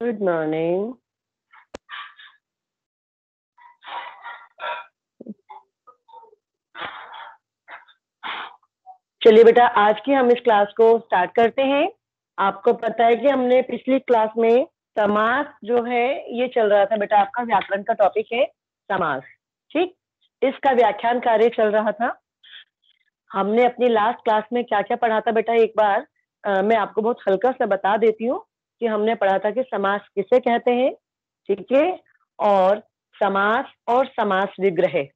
Good morning. चलिए बेटा, आज की हम इस क्लास को स्टार्ट करते हैं। आपको पता है कि हमने पिछली क्लास में समास जो है ये चल रहा था बेटा, आपका व्याकरण का टॉपिक है समास। ठीक, इसका व्याख्यान कार्य चल रहा था। हमने अपनी लास्ट क्लास में क्या क्या पढ़ा था बेटा, एक बार मैं आपको बहुत हल्का सा बता देती हूँ कि हमने पढ़ा था कि समास किसे कहते हैं, ठीक है, और समास और समास विग्रह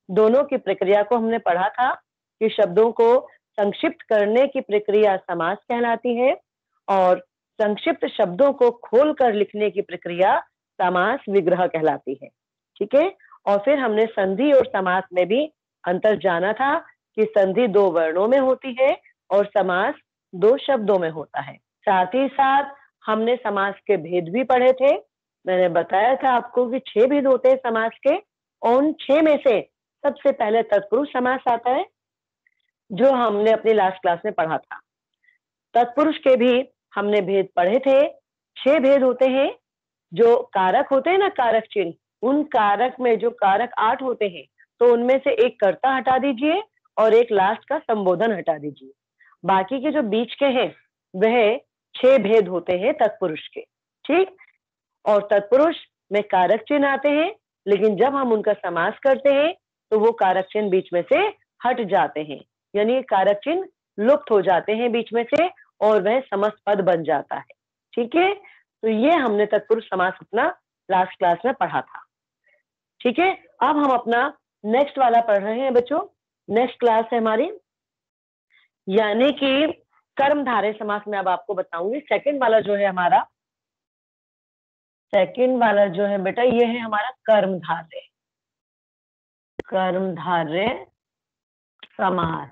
दोनों की प्रक्रिया को हमने पढ़ा था कि शब्दों को संक्षिप्त करने की प्रक्रिया समास कहलाती है और संक्षिप्त शब्दों को खोलकर लिखने की प्रक्रिया समास विग्रह कहलाती है। ठीक है, और फिर हमने संधि और समास में भी अंतर जाना था कि संधि 2 वर्णों में होती है और समास 2 शब्दों में होता है। साथ ही साथ हमने समास के भेद भी पढ़े थे। मैंने बताया था आपको कि 6 भेद होते हैं समास के, और उन 6 में से सबसे पहले तत्पुरुष समास आता है जो हमने अपनी लास्ट क्लास में पढ़ा था। तत्पुरुष के भी हमने भेद पढ़े थे। 6 भेद होते हैं। जो कारक होते हैं ना, कारक चिन्ह, उन कारक में जो कारक 8 होते हैं तो उनमें से एक कर्ता हटा दीजिए और एक लास्ट का संबोधन हटा दीजिए। बाकी के जो बीच के हैं वह 6 भेद होते हैं तत्पुरुष के। ठीक, और तत्पुरुष में कारक चिन्ह आते हैं, लेकिन जब हम उनका समास करते हैं तो वो कारक चिन्ह बीच में से हट जाते हैं, यानी कारक चिन्ह लुप्त हो जाते हैं बीच में से और वह समस्त पद बन जाता है। ठीक है, तो ये हमने तत्पुरुष समास अपना लास्ट क्लास में पढ़ा था। ठीक है, अब हम अपना नेक्स्ट वाला पढ़ रहे हैं बच्चों। नेक्स्ट क्लास है हमारी, यानी कि कर्मधारय समास में अब आपको बताऊंगी। सेकंड वाला जो है हमारा, सेकंड वाला जो है बेटा ये है हमारा कर्मधारय, कर्मधारय समास।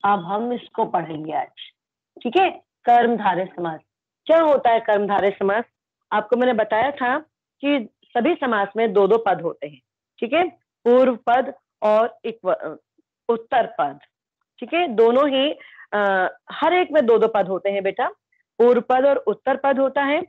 अब हम इसको पढ़ेंगे आज। ठीक है, कर्मधारय समास क्या होता है? कर्मधारय समास आपको मैंने बताया था कि सभी समास में 2-2 पद होते हैं। ठीक है, पूर्व पद और उत्तर पद। ठीक है, दोनों ही हर एक में 2-2 पद होते हैं बेटा, पूर्व पद और उत्तर पद होता है।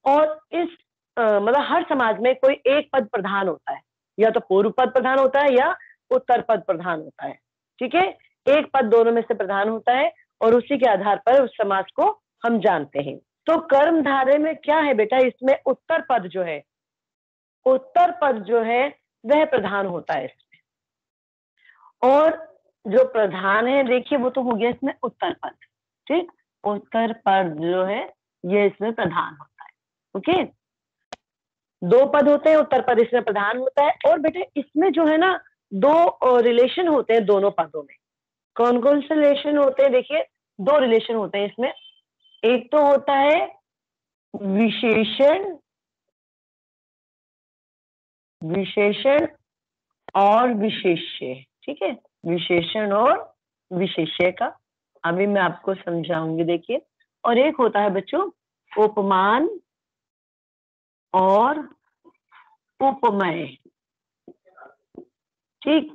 और इस मतलब हर समाज में कोई एक पद प्रधान होता है, या तो पूर्व पद प्रधान होता है या उत्तर पद प्रधान होता है। ठीक है, एक पद दोनों में से प्रधान होता है और उसी के आधार पर उस समाज को हम जानते हैं। तो कर्मधारय में क्या है बेटा, इसमें उत्तर पद जो है, उत्तर पद जो है वह प्रधान होता है इसमें। और जो प्रधान है देखिए वो तो हो गया इसमें उत्तर पद। ठीक, उत्तर पद जो है ये इसमें प्रधान होता है। ओके, 2 पद होते हैं, उत्तर पद इसमें प्रधान होता है। और बेटे इसमें जो है ना 2 रिलेशन होते हैं दोनों पदों में। कौन कौन से रिलेशन होते हैं? देखिए 2 रिलेशन होते हैं इसमें। एक तो होता है विशेषण, विशेषण और विशेष्य। ठीक है, विशेषण और विशेष्य का अभी मैं आपको समझाऊंगी। देखिए, और एक होता है बच्चों उपमान और उपमेय। ठीक,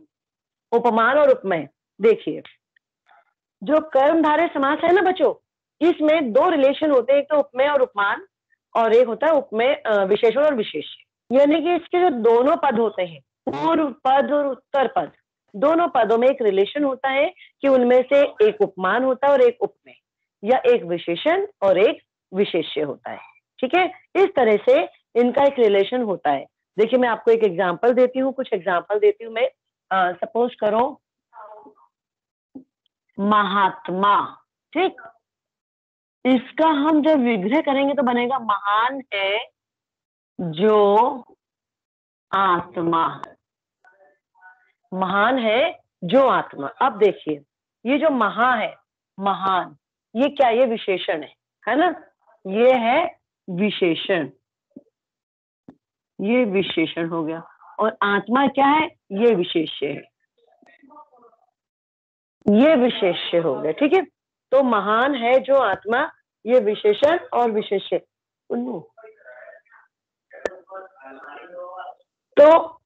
उपमान और उपमेय। देखिए जो कर्मधारय समास है ना बच्चों, इसमें 2 रिलेशन होते हैं, एक तो उपमेय और उपमान, और एक होता है उपमेय विशेषण और विशेष्य। यानी कि इसके जो दोनों पद होते हैं, पूर्व पद और उत्तर पद, दोनों पदों में एक रिलेशन होता है कि उनमें से एक उपमान होता है और एक उपमेय, या एक विशेषण और एक विशेष्य होता है। ठीक है, इस तरह से इनका एक रिलेशन होता है। देखिए मैं आपको एक एग्जाम्पल देती हूँ, कुछ एग्जाम्पल देती हूँ मैं। सपोज करो महात्मा। ठीक, इसका हम जब विग्रह करेंगे तो बनेगा महान है जो आत्मा, महान है जो आत्मा। अब देखिए ये जो महा है, महान, ये क्या, ये विशेषण है ना, ये है विशेषण, ये विशेषण हो गया। और आत्मा क्या है? ये विशेष्य है, ये विशेष्य हो गया। ठीक है, तो महान है जो आत्मा, ये विशेषण और विशेष्य। तो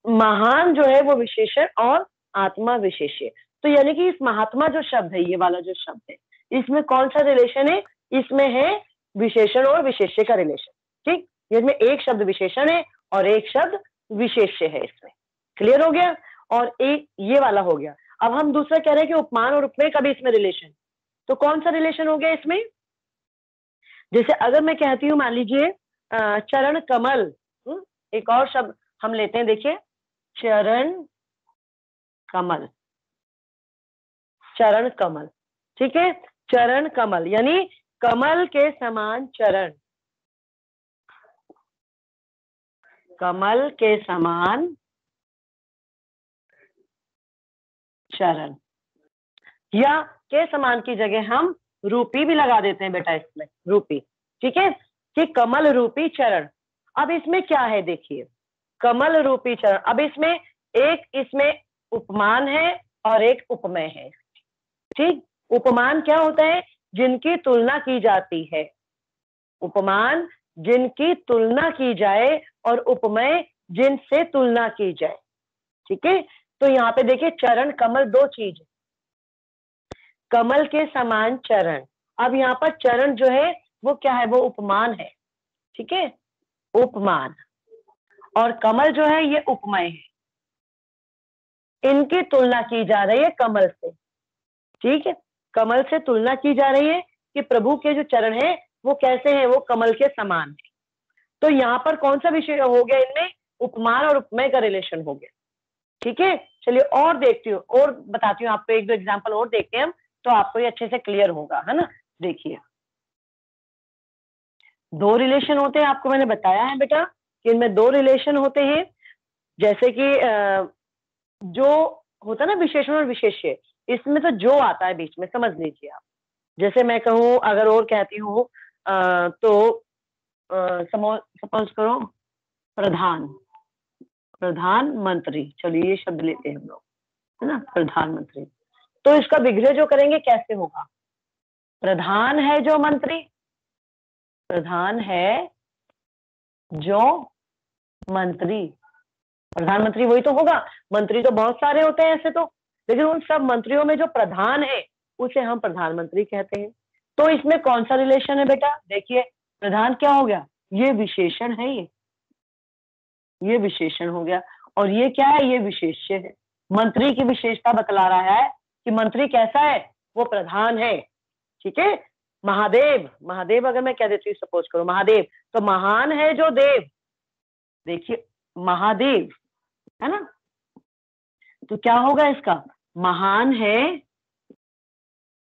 महान जो है वो विशेषण और आत्मा विशेष्य। तो यानी कि इस महात्मा जो शब्द है, ये वाला जो शब्द है, इसमें कौन सा रिलेशन है? इसमें है विशेषण और विशेष्य का रिलेशन। ठीक, इसमें एक शब्द विशेषण है और एक शब्द विशेष्य है इसमें। क्लियर हो गया? और एक ये वाला हो गया। अब हम दूसरा कह रहे हैं कि उपमान और उपमेय का भी इसमें रिलेशन। तो कौन सा रिलेशन हो गया इसमें? जैसे अगर मैं कहती हूँ, मान लीजिए चरण कमल, एक और शब्द हम लेते हैं, देखिए चरण कमल, चरण कमल, ठीक है, चरण कमल यानी कमल के समान चरण, कमल के समान चरण, या के समान की जगह हम रूपी भी लगा देते हैं बेटा इसमें, रूपी, ठीक है, कि कमल रूपी चरण। अब इसमें क्या है, देखिए कमल रूपी चरण। अब इसमें एक इसमें उपमान है और एक उपमेय है, ठीक। उपमान क्या होता है? जिनकी तुलना की जाती है, उपमान जिनकी तुलना की जाए और उपमेय जिनसे तुलना की जाए, ठीक है। तो यहाँ पे देखिए चरण कमल दो चीज, कमल के समान चरण। अब यहाँ पर चरण जो है वो क्या है? वो उपमान है, ठीक है, उपमान। और कमल जो है ये उपमेय है, इनकी तुलना की जा रही है कमल से, ठीक है, कमल से तुलना की जा रही है कि प्रभु के जो चरण है वो कैसे हैं? वो कमल के समान है। तो यहाँ पर कौन सा विषय हो गया? इनमें उपमान और उपमेय का रिलेशन हो गया, ठीक है। चलिए और देखती हूँ, और बताती हूँ आपको, एक दो एग्जाम्पल और देखते हैं हम, तो आपको ये अच्छे से क्लियर होगा, है ना। देखिए दो रिलेशन होते हैं, आपको मैंने बताया है बेटा कि इनमें दो रिलेशन होते हैं। जैसे कि जो होता है ना विशेषण और विशेष्य, इसमें तो जो आता है बीच में, समझ लीजिए आप। जैसे मैं कहूँ, अगर और कहती हूँ तो सपोज करो प्रधान, प्रधानमंत्री, चलिए ये शब्द लेते हैं हम लोग, है ना, प्रधानमंत्री। तो इसका विग्रह जो करेंगे कैसे होगा? प्रधान है जो मंत्री, प्रधान है जो मंत्री, प्रधानमंत्री वही तो होगा। मंत्री तो बहुत सारे होते हैं ऐसे तो, लेकिन उन सब मंत्रियों में जो प्रधान है उसे हम प्रधानमंत्री कहते हैं। तो इसमें कौन सा रिलेशन है बेटा? देखिए प्रधान क्या हो गया? ये विशेषण है, ये विशेषण हो गया, और ये क्या है? ये विशेष्य है। मंत्री की विशेषता बतला रहा है कि मंत्री कैसा है? वो प्रधान है, ठीक है। महादेव, महादेव अगर मैं कह देती हूँ, सपोज करो महादेव, तो महान है जो देव, देखिए महादेव, है ना। तो क्या होगा इसका? महान है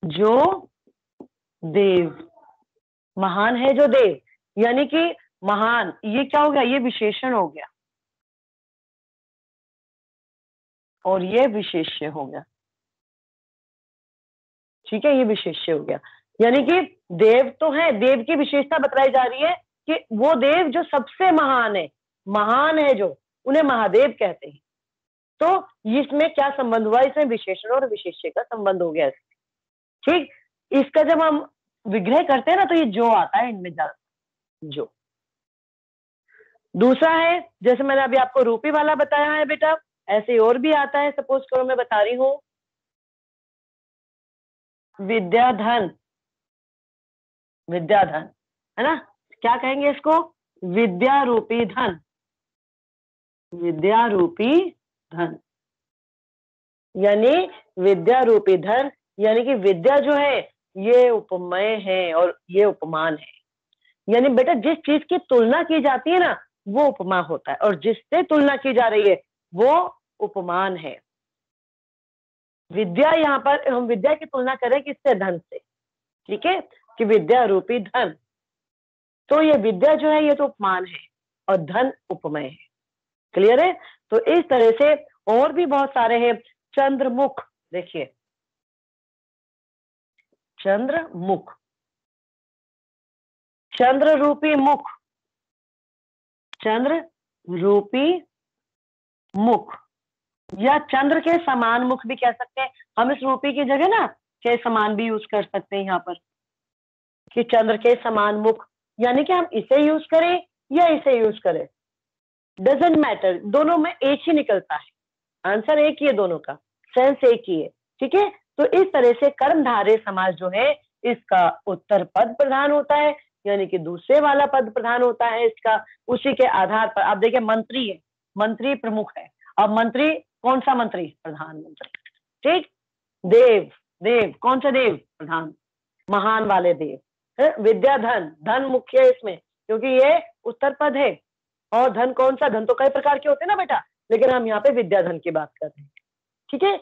जो देव, महान है जो देव, यानी कि महान, ये क्या हो गया? ये विशेषण हो गया और ये विशेष्य हो गया, ठीक है, ये विशेष्य हो गया। यानी कि देव तो है, देव की विशेषता बतलाई जा रही है कि वो देव जो सबसे महान है, महान है जो, उन्हें महादेव कहते हैं। तो इसमें क्या संबंध हुआ? इसमें विशेषण और विशेष्य का संबंध हो गया, ठीक। इसका जब हम विग्रह करते हैं ना, तो ये जो आता है इनमें ज्यादा, जो। दूसरा है, जैसे मैंने अभी आपको रूपी वाला बताया है बेटा, ऐसे और भी आता है। सपोज करो मैं बता रही हूँ विद्याधन, विद्याधन, है ना, क्या कहेंगे इसको? विद्या रूपी धन, विद्या रूपी धन, यानी विद्या रूपी धन, यानी कि विद्या जो है ये उपमेय है और ये उपमान है। यानी बेटा जिस चीज की तुलना की जाती है ना, वो उपमा होता है, और जिससे तुलना की जा रही है वो उपमान है। विद्या, यहाँ पर हम विद्या की तुलना करें किससे? धन से, ठीक है, कि विद्या रूपी धन। तो ये विद्या जो है ये तो उपमान है और धन उपमेय है। क्लियर है? तो इस तरह से और भी बहुत सारे हैं। चंद्रमुख, देखिए चंद्रमुख, चंद्र रूपी मुख, चंद्र रूपी मुख, या चंद्र के समान मुख भी कह सकते हैं हम। इस रूपी की जगह ना के समान भी यूज कर सकते हैं यहाँ पर, कि चंद्र के समान मुख, यानी कि हम इसे यूज करें या इसे यूज करें, डजेंट मैटर, दोनों में एक ही निकलता है, आंसर एक ही है, दोनों का सेंस एक ही है, ठीक है। तो इस तरह से कर्मधारय समास जो है इसका उत्तर पद प्रधान होता है, यानी कि दूसरे वाला पद प्रधान होता है इसका। उसी के आधार पर आप देखिए मंत्री है, मंत्री प्रमुख है। अब मंत्री कौन सा मंत्री? प्रधानमंत्री। ठीक। देव, देव कौन सा देव? प्रधान, महान वाले देव। विद्याधन, धन मुख्य है इसमें क्योंकि ये उत्तर पद है। और धन कौन सा? धन तो कई प्रकार के होते हैं ना बेटा, लेकिन हम यहाँ पे विद्याधन की बात कर रहे हैं। ठीक है।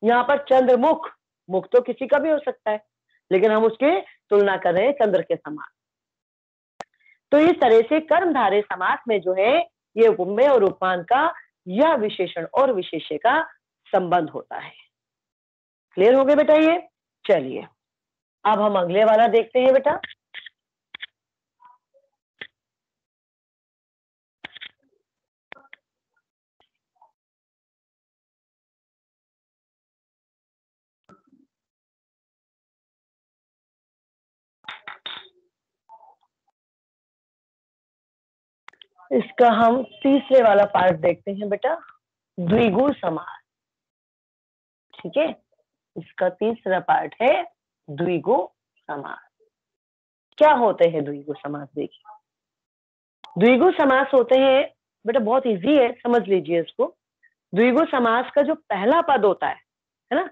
यहाँ पर चंद्रमुख, मुख तो किसी का भी हो सकता है, लेकिन हम उसकी तुलना कर रहे हैं चंद्र के समान। तो इस तरह से कर्मधारय समास में जो है ये उपमेय और उपमान का यह विशेषण और विशेष्य का संबंध होता है। क्लियर हो गए बेटा ये? चलिए अब हम अगले वाला देखते हैं बेटा। इसका हम तीसरे वाला पार्ट देखते हैं बेटा, द्विगु समास। ठीक है, इसका तीसरा पार्ट है द्विगु समास। क्या होते हैं द्विगु समास? देखिए द्विगु समास होते हैं बेटा, बहुत इजी है, समझ लीजिए इसको। द्विगु समास का जो पहला पद होता है ना,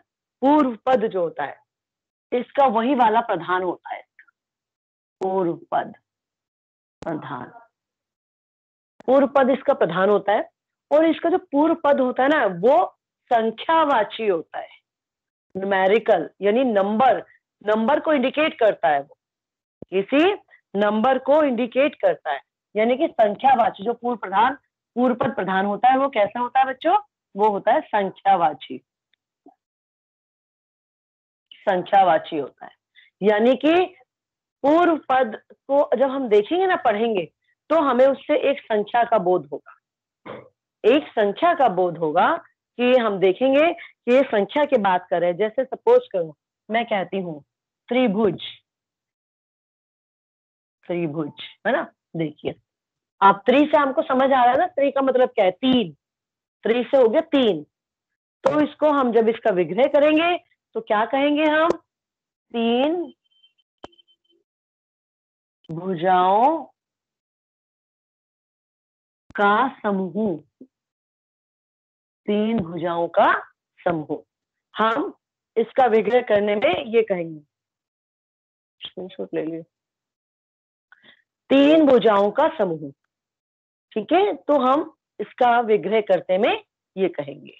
पूर्व पद जो होता है इसका वही वाला प्रधान होता है। पूर्व पद प्रधान, पूर्व पद इसका प्रधान होता है। और इसका जो पूर्व पद होता है ना वो संख्यावाची होता है, न्यूमेरिकल, यानी नंबर, नंबर को इंडिकेट करता है। वो किसी नंबर को इंडिकेट करता है, यानी कि संख्यावाची। जो पूर्व पद प्रधान होता है वो कैसा होता है बच्चों? वो होता है संख्यावाची, संख्यावाची होता है। यानी कि पूर्व पद को जब हम देखेंगे ना, पढ़ेंगे, तो हमें उससे एक संख्या का बोध होगा, एक संख्या का बोध होगा कि हम देखेंगे कि ये संख्या की बात कर रहे हैं। जैसे सपोज करो मैं कहती हूँ त्रिभुज, त्रिभुज है ना। देखिए आप त्रि से हमको समझ आ रहा है ना, त्रि का मतलब क्या है? तीन। त्रि से हो गया तीन। तो इसको हम जब इसका विग्रह करेंगे तो क्या कहेंगे हम? तीन भुजाओं का समूह, तीन भुजाओं का समूह। हम इसका विग्रह करने में ये कहेंगे, स्क्रीनशॉट ले लिए, तीन भुजाओं का समूह। ठीक है, तो हम इसका विग्रह करते में ये कहेंगे।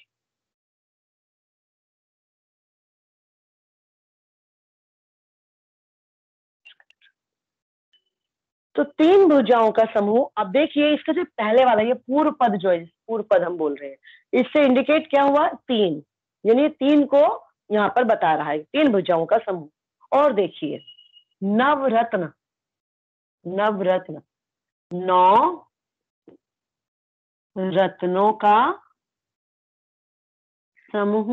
तो तीन भुजाओं का समूह। अब देखिए इसका जो पहले वाला ये पूर्व पद जो है, पूर्व पद हम बोल रहे हैं, इससे इंडिकेट क्या हुआ? तीन, यानी तीन को यहाँ पर बता रहा है, तीन भुजाओं का समूह। और देखिए नवरत्न, नवरत्न, नौ रत्नों का समूह,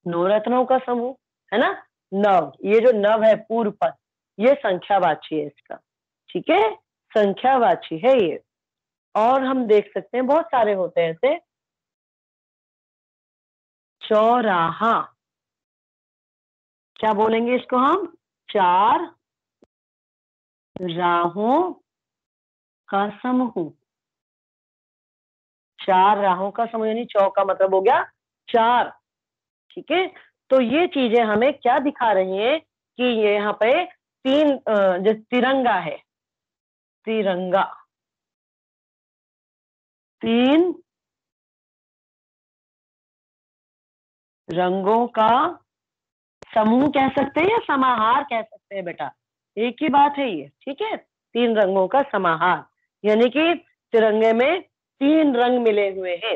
नौ रत्नों का समूह है ना। नव, ये जो नव है पूर्व पद, ये संख्यावाची है इसका। ठीक है, संख्यावाची है ये। और हम देख सकते हैं बहुत सारे होते हैं ऐसे। चौराहा, क्या बोलेंगे इसको हम? चार राहों का समूह, चार राहों का समूह, यानी चौ का मतलब हो गया चार। ठीक है, तो ये चीजें हमें क्या दिखा रही हैं कि ये यहाँ पे तीन जो तिरंगा है, तिरंगा, तीन रंगों का समूह कह सकते हैं या समाहार कह सकते हैं बेटा, एक ही बात है ये। ठीक है, तीन रंगों का समाहार, यानी कि तिरंगे में तीन रंग मिले हुए हैं।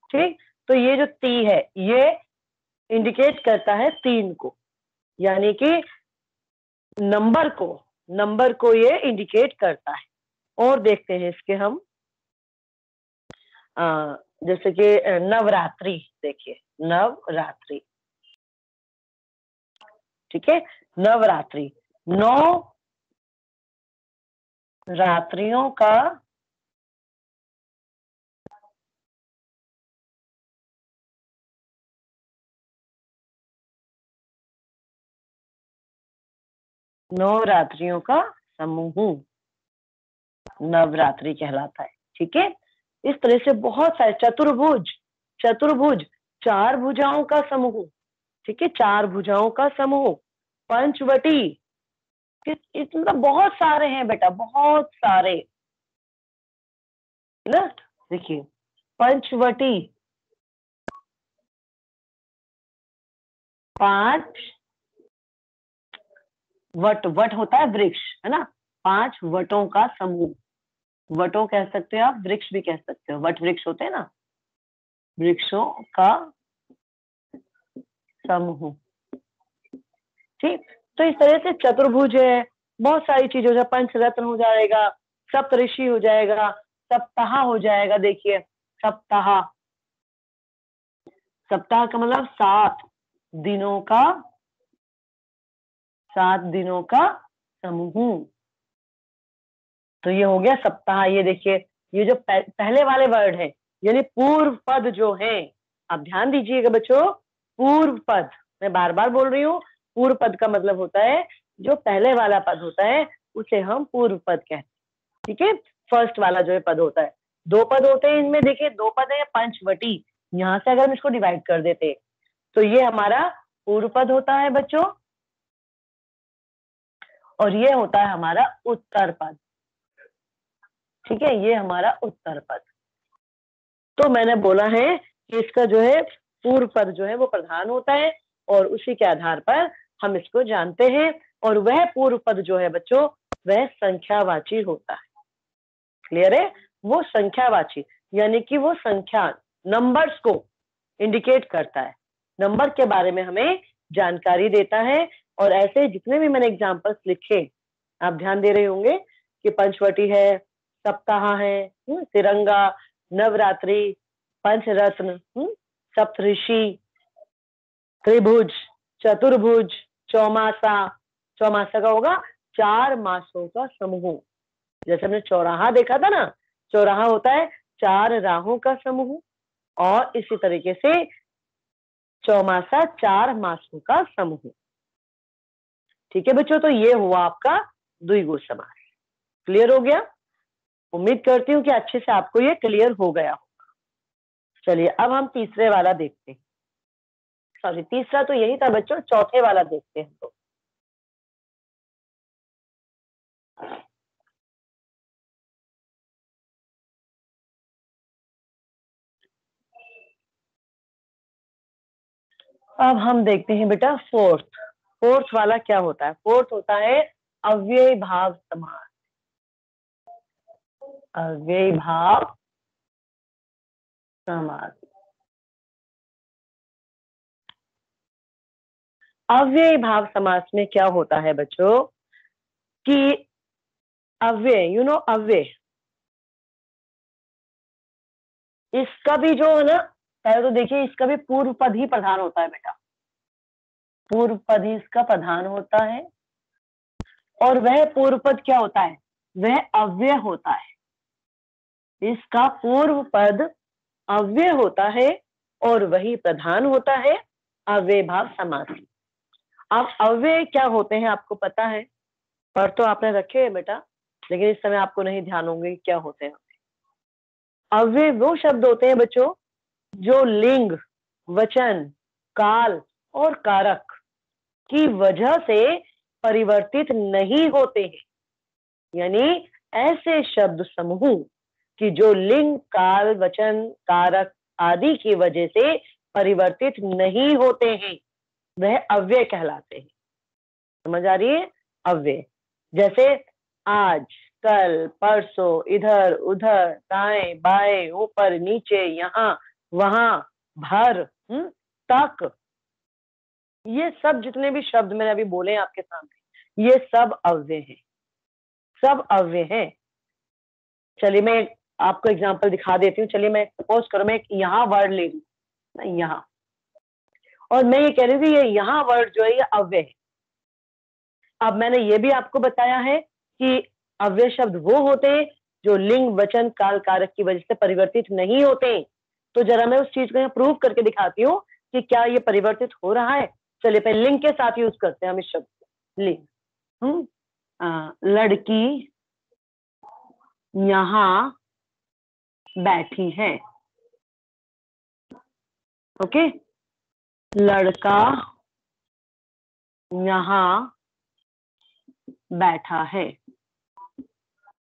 ठीक, तो ये जो ती है ये इंडिकेट करता है तीन को, यानी कि नंबर को ये इंडिकेट करता है। और देखते हैं इसके हम जैसे कि नवरात्रि, देखिए नवरात्रि। ठीक है, नवरात्रि, नौ रात्रियों का नवरात्रियों का समूह नवरात्रि कहलाता है। ठीक है, इस तरह से बहुत सारे चतुर्भुज, चतुर्भुज 4 भुजाओं का समूह। ठीक है, 4 भुजाओं का समूह। पंचवटी, मतलब बहुत सारे हैं बेटा, बहुत सारे ना। देखिए, पंचवटी 5 वट, वट होता है वृक्ष, है ना, 5 वटों का समूह। वटों कह सकते हो आप, वृक्ष भी कह सकते हो, वट वृक्ष होते हैं ना, वृक्षों का समूह। ठीक, तो इस तरह से चतुर्भुज है, बहुत सारी चीज हो जाए, पंचरत्न हो जाएगा, सप्तऋषि हो जाएगा, सप्ताह हो जाएगा। देखिए, सप्ताह, सप्ताह का मतलब 7 दिनों का, 7 दिनों का समूह। तो ये हो गया सप्ताह। ये देखिए, ये जो पहले वाले वर्ड है, यानी पूर्व पद जो है, आप ध्यान दीजिएगा बच्चों, पूर्व पद, मैं बार बार बोल रही हूँ, पूर्व पद का मतलब होता है जो पहले वाला पद होता है उसे हम पूर्व पद कहते हैं। ठीक है, फर्स्ट वाला जो है पद होता है। 2 पद होते हैं इनमें, देखिए 2 पद है, पंचवटी, यहाँ से अगर हम इसको डिवाइड कर देते तो ये हमारा पूर्व पद होता है बच्चों, और ये होता है हमारा उत्तर पद। ठीक है, ये हमारा उत्तर पद। तो मैंने बोला है कि इसका जो है पूर्व पद जो है वो प्रधान होता है, और उसी के आधार पर हम इसको जानते हैं, और वह पूर्व पद जो है बच्चों, वह संख्यावाची होता है। क्लियर है, वो संख्यावाची, यानी कि वो संख्या, नंबर्स को इंडिकेट करता है, नंबर के बारे में हमें जानकारी देता है। और ऐसे जितने भी मैंने एग्जांपल्स लिखे, आप ध्यान दे रहे होंगे कि पंचवटी है, सप्ताह है, तिरंगा, नवरात्रि, पंचरत्न, सप्तऋषि, त्रिभुज, चतुर्भुज, चौमासा, चौमासा का होगा 4 मासों का समूह। जैसे हमने चौराहा देखा था ना, चौराहा होता है 4 राहों का समूह, और इसी तरीके से चौमासा 4 मासों का समूह। ठीक है बच्चों, तो ये हुआ आपका द्विगु समास। क्लियर हो गया? उम्मीद करती हूँ कि अच्छे से आपको ये क्लियर हो गया होगा। चलिए अब हम तीसरे वाला देखते हैं, सॉरी तीसरा तो यही था बच्चों, चौथे वाला देखते हैं। तो अब हम देखते हैं बेटा फोर्थ, फोर्थ वाला क्या होता है? फोर्थ होता है अव्यय भाव समास। अव्यय भाव समास, अव्यय भाव समास में क्या होता है बच्चों कि अव्यय, अव्यय, इसका भी जो है ना, पहले तो देखिए इसका भी पूर्व पद ही प्रधान होता है बेटा, पूर्व पद ही इसका प्रधान होता है, और वह पूर्व पद क्या होता है? वह अव्यय होता है। इसका पूर्व पद अव्यय होता है और वही प्रधान होता है अव्यय भाव समास। अब अव्यय क्या होते हैं आपको पता है, पर तो आपने रखे हैं बेटा, लेकिन इस समय आपको नहीं ध्यान होंगे क्या होते हैं। अव्यय वो शब्द होते हैं बच्चों जो लिंग, वचन, काल और कारक की वजह से परिवर्तित नहीं होते हैं। यानी ऐसे शब्द समूह कि जो लिंग, काल, वचन, कारक आदि की वजह से परिवर्तित नहीं होते हैं, वह अव्यय कहलाते हैं। समझ आ रही है? अव्यय जैसे आज, कल, परसों, इधर उधर, दाएं बाएं, ऊपर नीचे, यहाँ वहां, भर, तक, ये सब जितने भी शब्द मैंने अभी बोले हैं आपके सामने, ये सब अव्यय हैं, सब अव्यय हैं। चलिए मैं आपको एग्जांपल दिखा देती हूँ। चलिए मैं सपोज करो मैं एक यहाँ वर्ड ले लूँ, यहाँ, और मैं ये कह रही थी ये यहाँ वर्ड जो है ये अव्यय है। अब मैंने ये भी आपको बताया है कि अव्यय शब्द वो होते हैं जो लिंग, वचन, काल, कारक की वजह से परिवर्तित नहीं होते। तो जरा मैं उस चीज को यहाँ प्रूव करके दिखाती हूँ कि क्या ये परिवर्तित हो रहा है। चलिए पहले लिंग के साथ यूज करते हैं हम इस शब्द को, लिंग। लड़की यहाँ बैठी है। ओके, लड़का यहाँ बैठा है।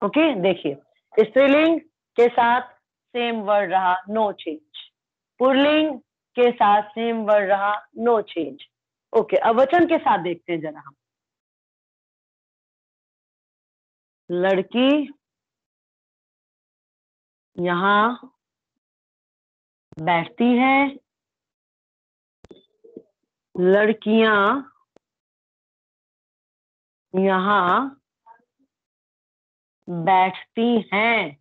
ओके, देखिए स्त्रीलिंग के साथ सेम वर्ड रहा, नो चेंज। पुल्लिंग के साथ सेम वर्ड रहा, नो चेंज। ओके, अब वचन के साथ देखते हैं जरा हम। लड़की यहाँ बैठती है, लड़कियां यहाँ बैठती हैं।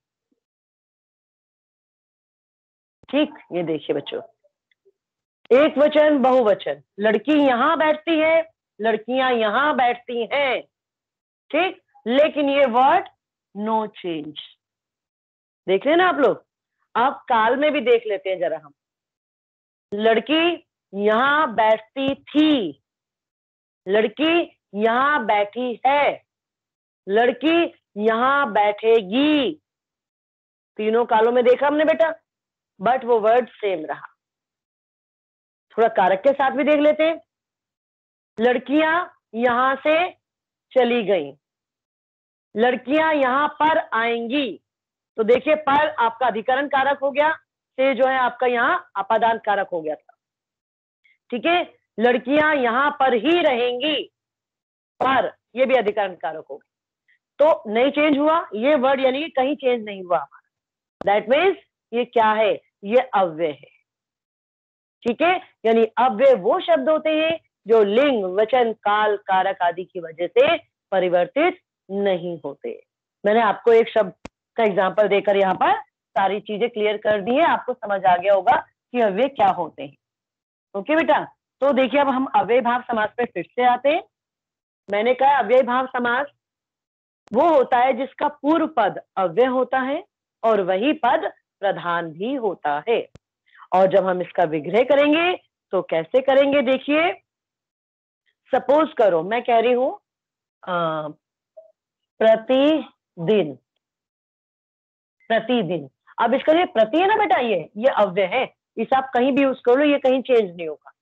ठीक, ये देखिए बच्चों, एक वचन बहुवचन, लड़की यहाँ बैठती है, लड़कियां यहाँ बैठती हैं। ठीक, लेकिन ये वर्ड नो चेंज। देख रहे हैं ना आप लोग? अब काल में भी देख लेते हैं जरा हम। लड़की यहाँ बैठती थी, लड़की यहाँ बैठी है, लड़की यहाँ बैठेगी। तीनों कालों में देखा हमने बेटा, बट वो वर्ड सेम रहा। थोड़ा कारक के साथ भी देख लेते हैं। लड़कियां यहां से चली गई, लड़कियां यहां पर आएंगी। तो देखिए, पर आपका अधिकरण कारक हो गया, से जो है आपका यहाँ अपादान कारक हो गया था। ठीक है, लड़कियां यहां पर ही रहेंगी, पर ये भी अधिकरण कारक हो गया। तो नहीं चेंज हुआ ये वर्ड, यानी कि कहीं चेंज नहीं हुआ। दैट मीन्स ये क्या है? ये अव्यय है। ठीक है, यानी अव्यय वो शब्द होते हैं जो लिंग, वचन, काल, कारक आदि की वजह से परिवर्तित नहीं होते। मैंने आपको एक शब्द का एग्जांपल देकर यहाँ पर सारी चीजें क्लियर कर दी है, आपको समझ आ गया होगा कि अव्यय क्या होते हैं। ओके बेटा, तो देखिए अब हम अव्यय भाव समास पे फिर से आते हैं। मैंने कहा अव्यय भाव समास वो होता है जिसका पूर्व पद अव्यय होता है और वही पद प्रधान भी होता है। और जब हम इसका विग्रह करेंगे तो कैसे करेंगे? देखिए, सपोज करो मैं कह रही हूं प्रतिदिन, प्रतिदिन। अब इसका ये प्रति है ना बेटा, ये अव्यय है, इसे आप कहीं भी यूज कर लो, ये कहीं चेंज नहीं होगा।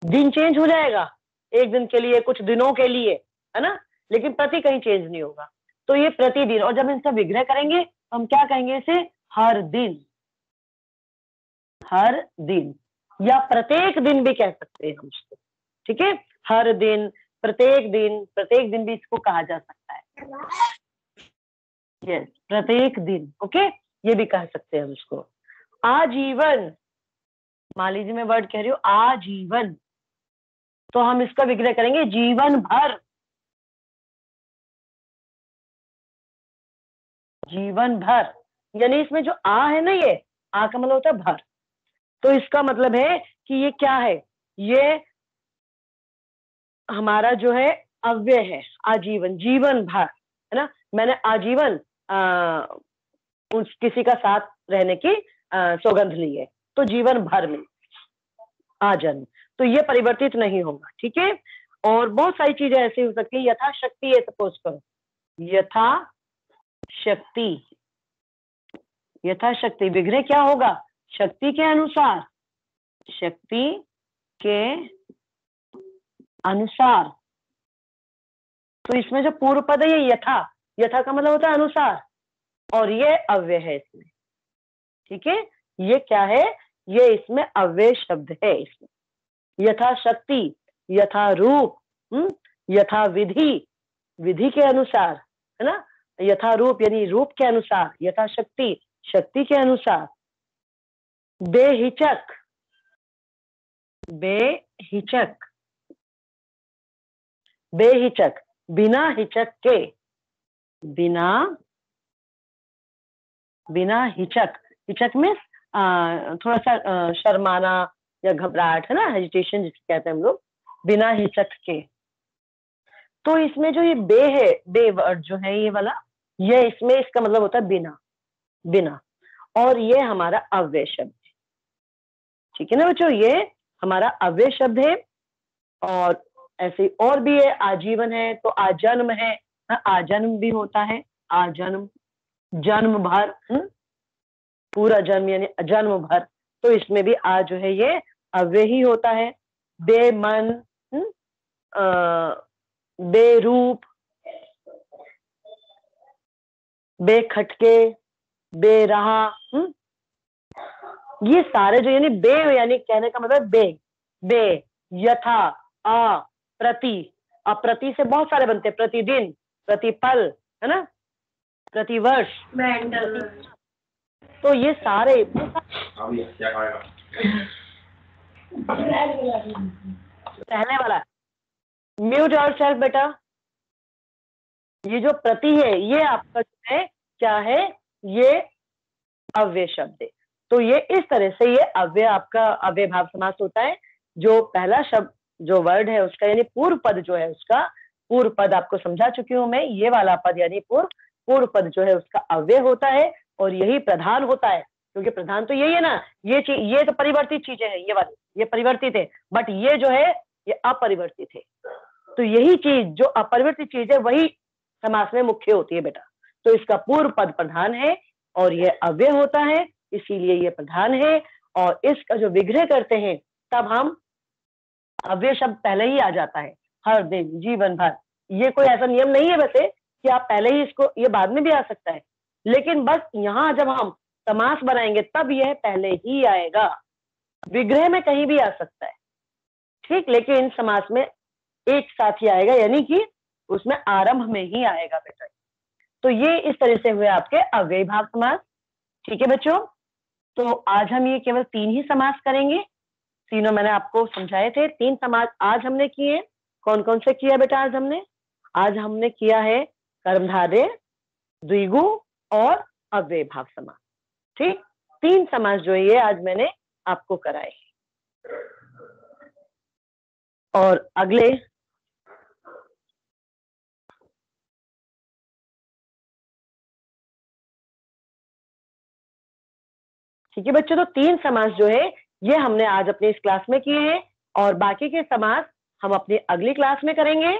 दिन चेंज हो जाएगा एक दिन के लिए, कुछ दिनों के लिए, है ना, लेकिन प्रति कहीं चेंज नहीं होगा। तो ये प्रतिदिन, और जब इसका विग्रह करेंगे तो हम क्या कहेंगे? इसे हर दिन, हर दिन, या प्रत्येक दिन भी कह सकते हैं हम इसको। ठीक है, हर दिन, प्रत्येक दिन, प्रत्येक दिन भी इसको कहा जा सकता है। यस, प्रत्येक दिन। ओके, ये भी कह सकते हैं हम इसको। आजीवन, मान लीजिए मैं वर्ड कह रही हूँ आजीवन, तो हम इसका विग्रह करेंगे जीवन भर, जीवन भर। यानी इसमें जो आ है ना, ये आ का मतलब होता है भर, तो इसका मतलब है कि ये क्या है? ये हमारा जो है अव्यय है, आजीवन, जीवन भर, है ना। मैंने आजीवन किसी का साथ रहने की सौगंध ली है, तो जीवन भर में आजन्म, तो ये परिवर्तित नहीं होगा। ठीक है, और बहुत सारी चीजें ऐसी हो सकती है। यथाशक्ति है, सपोज करो यथाशक्ति, यथाशक्ति विग्रह क्या होगा? शक्ति के अनुसार, शक्ति के अनुसार। तो इसमें जो पूर्व पद है ये यथा, यथा का मतलब होता है अनुसार, और ये अव्यय है इसमें। ठीक है, ये क्या है? ये इसमें अव्यय शब्द है। इसमें यथाशक्ति, यथा रूप, यथा विधि, विधि के अनुसार, है ना, यथा रूप यानी रूप के अनुसार, यथाशक्ति शक्ति के अनुसार। बेहिचक, बेहिचक, बेहिचक बिना हिचक के, बिना, बिना हिचक, हिचक में थोड़ा सा शर्माना या घबराहट, है ना, हेजिटेशन जिसे कहते हैं हम लोग, बिना हिचक के। तो इसमें जो ये बे है, बे वर्ड जो है ये वाला, ये इसमें इसका मतलब होता है बिना, बिना, और ये हमारा अव्यय शब्द है। ठीक है ना बच्चों, ये हमारा अव्यय शब्द है। और ऐसे और भी है, आजीवन है तो आजन्म है, आजन्म भी होता है, आजन्म, जन्म भर, पूरा जन्म यानी जन्म भर, तो इसमें भी आ जो है ये अव्यय ही होता है। बेमन, बेरूप, बेखटके, बेरहा, ये सारे जो यानी बे यानी कहने का मतलब बे, बे, यथा, आ, प्रति, अप्रति से बहुत सारे बनते हैं, प्रतिदिन, प्रतिपल, है ना, प्रतिवर्ष, तो ये सारे पहले वाला म्यूट योर सेल्फ बेटा। ये जो प्रति है ये आपका जो है क्या है, ये अव्यय शब्द है। तो ये इस तरह से ये अव्यय आपका अव्यय भाव समास होता है। जो पहला शब्द जो वर्ड है उसका यानी पूर्व पद जो है उसका, पूर्व पद आपको समझा चुकी हूं मैं, ये वाला पद यानी पूर्व पद जो है उसका अव्यय होता है और यही प्रधान होता है, क्योंकि प्रधान तो यही है ना, ये तो परिवर्तित चीजें हैं, ये वाली ये परिवर्तित है, बट ये जो है ये अपरिवर्तित है। तो यही चीज जो अपरिवर्तित चीज है वही समास में मुख्य होती है बेटा। तो इसका पूर्व पद प्रधान है और यह अव्यय होता है, इसीलिए ये प्रधान है। और इसका जो विग्रह करते हैं तब हम अव्यय शब्द पहले ही आ जाता है, हर दिन, जीवन भर। ये कोई ऐसा नियम नहीं है वैसे कि आप पहले ही इसको, ये बाद में भी आ सकता है, लेकिन बस यहाँ जब हम समास बनाएंगे तब यह पहले ही आएगा, विग्रह में कहीं भी आ सकता है, ठीक, लेकिन समास में एक साथ ही आएगा, यानी कि उसमें आरंभ में ही आएगा बेटा। तो ये इस तरह से हुए आपके अव्ययी भाव समास। ठीक है बच्चों, तो आज हम ये केवल 3 ही समास करेंगे, तीनों मैंने आपको समझाए थे। 3 समास आज हमने किए, कौन कौन से किया बेटा आज हमने किया है कर्मधारय, द्विगु और अव्यय भाव समास। ठीक, 3 समास जो है ये आज मैंने आपको कराए। और अगले ठीक है बच्चों, तो 3 समास जो है ये हमने आज अपने इस क्लास में किए हैं और बाकी के समास हम अपनी अगली क्लास में करेंगे।